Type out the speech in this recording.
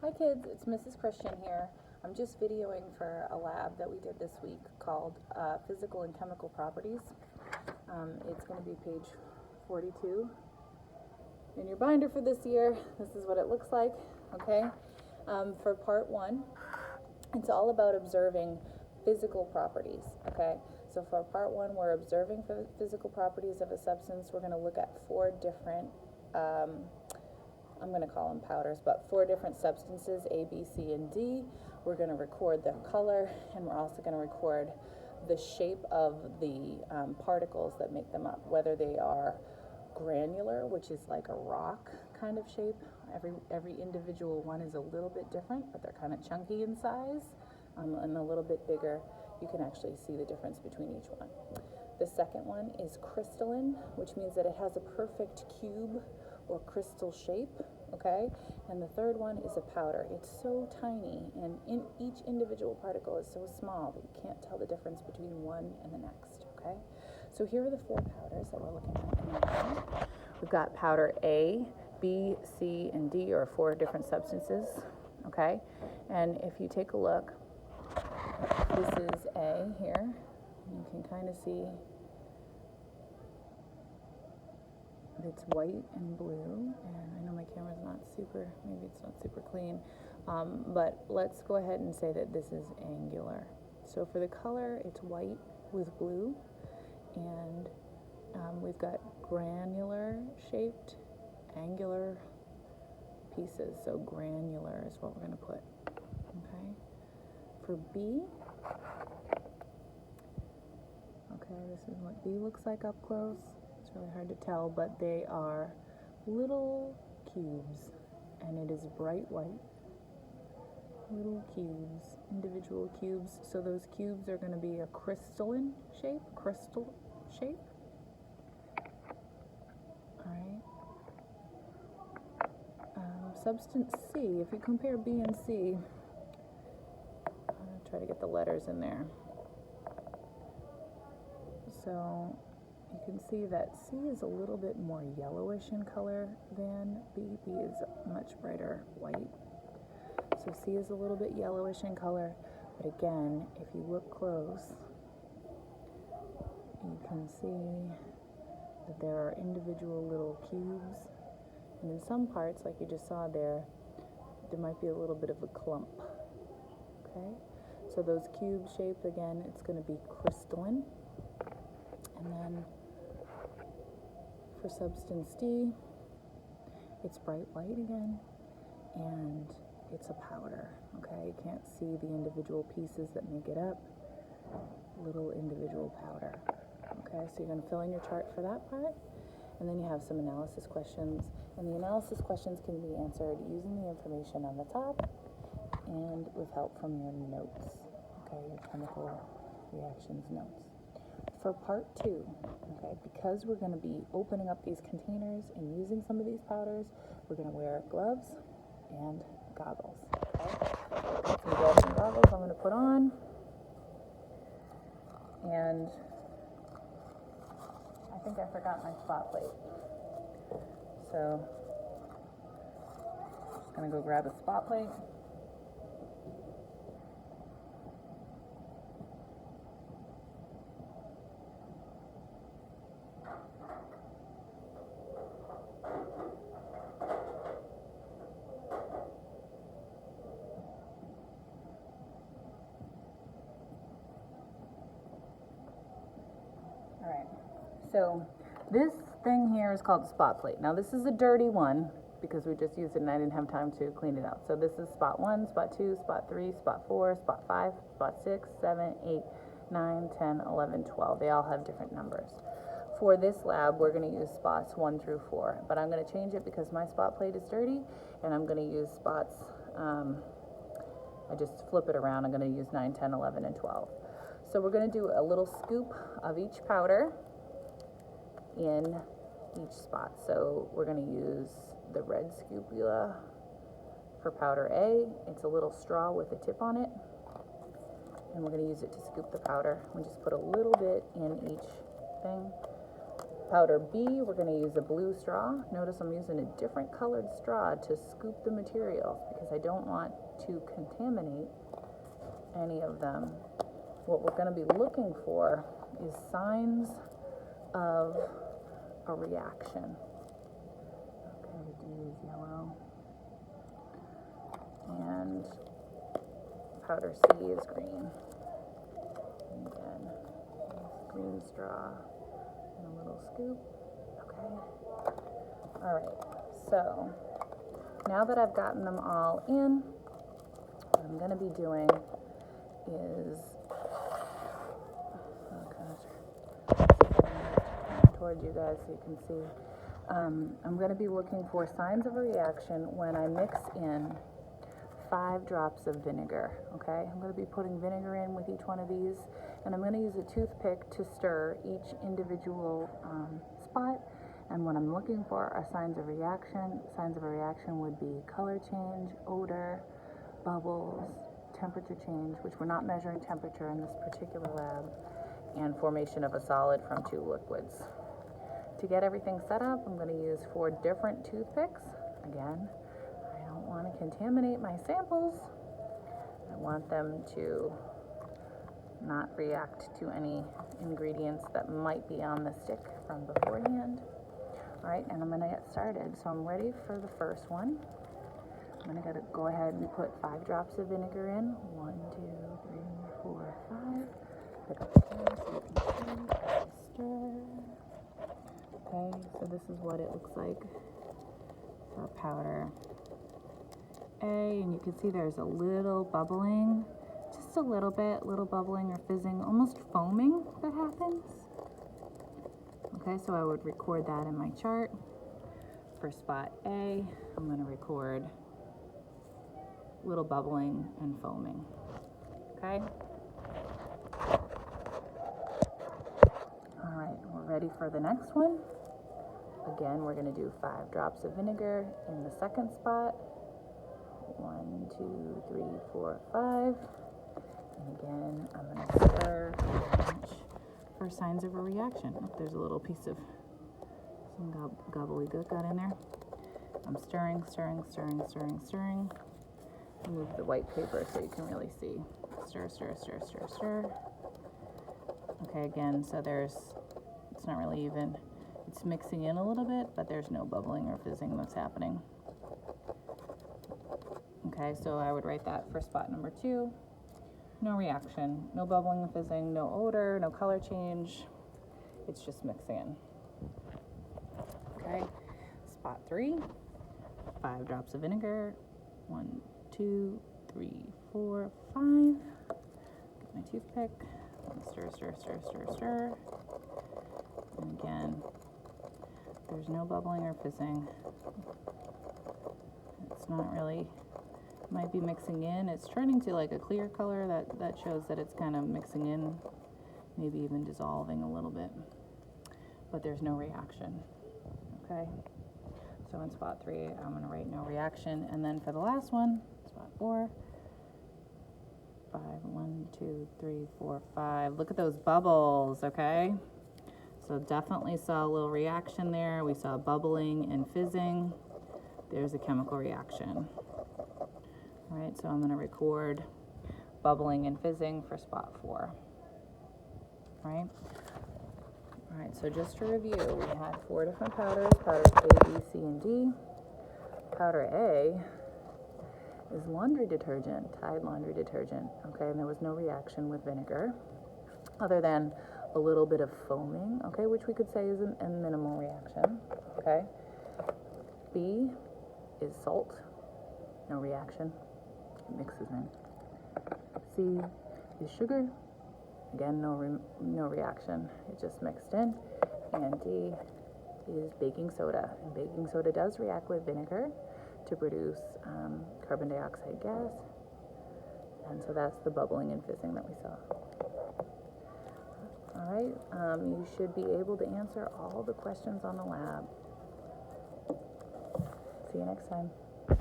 Hi kids, it's Mrs. Christian here. I'm just videoing for a lab that we did this week called Physical and Chemical Properties. It's going to be page 42 in your binder for this year. This is what it looks like, okay? For part one, it's all about observing physical properties, okay? So for part one, we're observing physical properties of a substance. We're going to look at four different I'm going to call them powders, but four different substances, A, B, C, and D. We're going to record their color, and we're also going to record the shape of the particles that make them up, whether they are granular, which is like a rock kind of shape. Every individual one is a little bit different, but they're kind of chunky in size, and a little bit bigger. You can actually see the difference between each one. The second one is crystalline, which means that it has a perfect cube or crystal shape, okay? And the third one is a powder. It's so tiny, and each individual particle is so small that you can't tell the difference between one and the next, okay? So here are the four powders that we're looking at in the lab. We've got powder A, B, C, and D are four different substances, okay? And if you take a look, this is A here. You can kind of see it's white and blue, and I know my camera's not super, maybe it's not super clean, but let's go ahead and say that this is angular. So for the color, it's white with blue, and we've got granular shaped angular pieces, so granular is what we're going to put, okay? For B, okay, this is what B looks like up close. It's really hard to tell, but they are little cubes, and it is bright white. Little cubes, individual cubes. So those cubes are going to be a crystalline shape, crystal shape. All right. Substance C, if you compare B and C, I'm going to try to get the letters in there. So you can see that C is a little bit more yellowish in color than B. B is much brighter white. So C is a little bit yellowish in color, but again, if you look close, you can see that there are individual little cubes, and in some parts, like you just saw there might be a little bit of a clump, okay? So those cube shape, again, it's going to be crystalline. And then for substance D, it's bright white again, and it's a powder, okay? You can't see the individual pieces that make it up, little individual powder, okay? So you're going to fill in your chart for that part, and then you have some analysis questions, and the analysis questions can be answered using the information on the top and with help from your notes, okay, your chemical reactions notes. For part two, okay, because we're going to be opening up these containers and using some of these powders, we're going to wear gloves and goggles, okay? Some gloves and goggles I'm going to put on, and I think I forgot my spot plate. So, I'm just going to go grab a spot plate. All right, so this thing here is called the spot plate. Now this is a dirty one because we just used it and I didn't have time to clean it out. So this is spot 1, spot 2, spot 3, spot 4, spot 5, spot 6, 7, 8, 9, 10, 11, 12. They all have different numbers. For this lab, we're going to use spots 1 through 4, but I'm going to change it because my spot plate is dirty, and I'm going to use spots, I just flip it around. I'm going to use 9, 10, 11, and 12. So we're going to do a little scoop of each powder in each spot. So we're going to use the red scoopula for powder A. It's a little straw with a tip on it, and we're going to use it to scoop the powder. We just put a little bit in each thing. Powder B, we're going to use a blue straw. Notice I'm using a different colored straw to scoop the materials because I don't want to contaminate any of them. What we're going to be looking for is signs of a reaction. Okay, D is yellow. And powder C is green. And again, green straw and a little scoop. Okay. All right, so now that I've gotten them all in, what I'm going to be doing is, oh gosh, toward you guys so you can see. I'm going to be looking for signs of a reaction when I mix in 5 drops of vinegar, okay? I'm going to be putting vinegar in with each one of these, and I'm going to use a toothpick to stir each individual spot. And what I'm looking for are signs of reaction. Signs of a reaction would be color change, odor, bubbles, temperature change, which we're not measuring temperature in this particular lab, and formation of a solid from 2 liquids. To get everything set up, I'm going to use 4 different toothpicks. Again, I don't want to contaminate my samples. I want them to not react to any ingredients that might be on the stick from beforehand. All right, and I'm going to get started. So I'm ready for the first one. I'm going to go ahead and put 5 drops of vinegar in. 1, 2, 3, 4, 5. Pick up the camera so you can see. Stir. Okay, so this is what it looks like for powder A, and you can see there's a little bubbling, just a little bit, little bubbling or fizzing, almost foaming that happens. Okay, so I would record that in my chart. For spot A, I'm going to record little bubbling and foaming. Okay? All right, we're ready for the next one. Again, we're going to do 5 drops of vinegar in the second spot. 1, 2, 3, 4, 5. And again, I'm going to stir for signs of a reaction. Oh, there's a little piece of some gobbledygook got in there. I'm stirring, stirring, stirring, stirring, stirring. Move the white paper so you can really see. Stir, stir, stir, stir, stir. Okay, again, so it's not really even. It's mixing in a little bit, but there's no bubbling or fizzing that's happening. Okay, so I would write that for spot number 2. No reaction, no bubbling and fizzing, no odor, no color change. It's just mixing in. Okay, spot 3, 5 drops of vinegar. 1, 2, 3, 4, 5. Get my toothpick. Stir, stir, stir, stir, stir. And again, there's no bubbling or fizzing. It's not really, might be mixing in. It's turning to like a clear color that shows that it's kind of mixing in, maybe even dissolving a little bit. But there's no reaction. Okay? So in spot 3, I'm going to write no reaction. And then for the last one, spot 4, 5, 1, 2, 3, 4, 5. Look at those bubbles, okay? So definitely saw a little reaction there. We saw bubbling and fizzing. There's a chemical reaction. All right, so I'm going to record bubbling and fizzing for spot 4. All right? All right, so just to review, we had 4 different powders, powders A, B, C, and D. Powder A is laundry detergent, Tide laundry detergent, okay, and there was no reaction with vinegar, other than a little bit of foaming, okay, which we could say is a minimal reaction, okay. B is salt, no reaction, it mixes in. C is sugar, again, no reaction, it just mixed in. And D is baking soda, and baking soda does react with vinegar to produce carbon dioxide gas, and so that's the bubbling and fizzing that we saw. All right, you should be able to answer all the questions on the lab. See you next time.